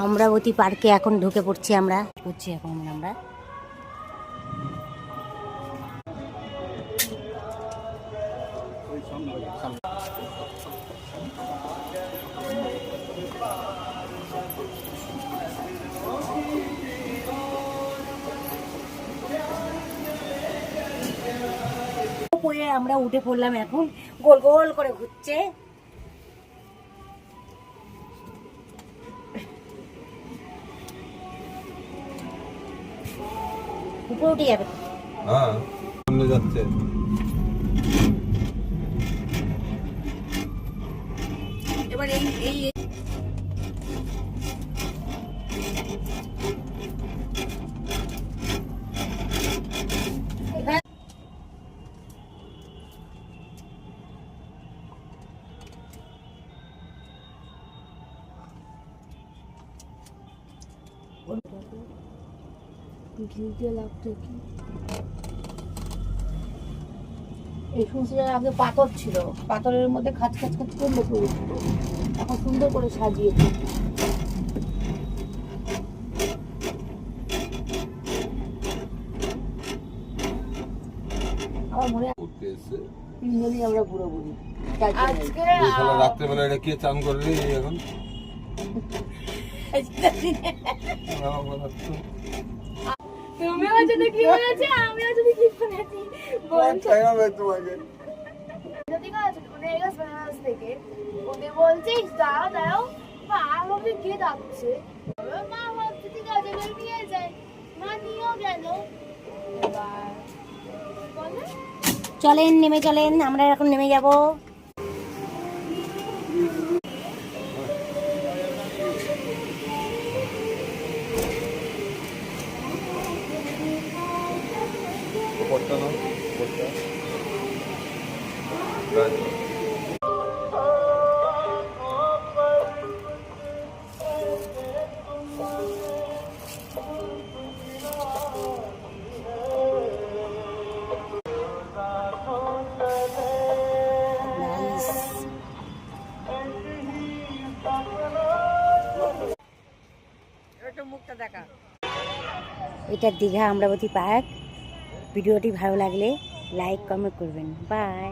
অমরাবতী পার্কে এখন ঢুকে পড়ছি আমরা এখন আমরা আমরা উঠে পড়লাম, এখন গোল গোল করে ঘুরছে। উপরে উঠে যাবে। হ্যাঁ, সামনে যাচ্ছে। এবার এই এই এই সুন্দর আগে পাথর ছিল, পাথরের মধ্যে খাঁচ খাঁচ খাঁচ করে লোকে উঠতো, এখন সুন্দর করে সাজিয়েছে। আমার মনে হয় তিনজনই আমরা বুড়ো বুড়ি। আজকে রাত্রেবেলা এটা কে চান করলি এখন? তুমিও যদি কি বলেছে, আমিও যদি কি বলেছি বলছো তোমাকে ঠিক আছে। ওদের এগাস বানাস থেকে ওদের বলছে দাও দাও, মা আমাকে কে ডাকছে, মা ভাবছে ঠিক আছে এবার নিয়ে যায়, মা নিয়েও গেল। এবার বলে চলেন নেমে চলেন, আমরা এখন নেমে যাব। উপরটা না, উপরটা। এটা দীঘা অমরাবতী পার্ক। ভিডিওটি ভালো লাগলে লাইক কমেন্ট করবেন। বাই।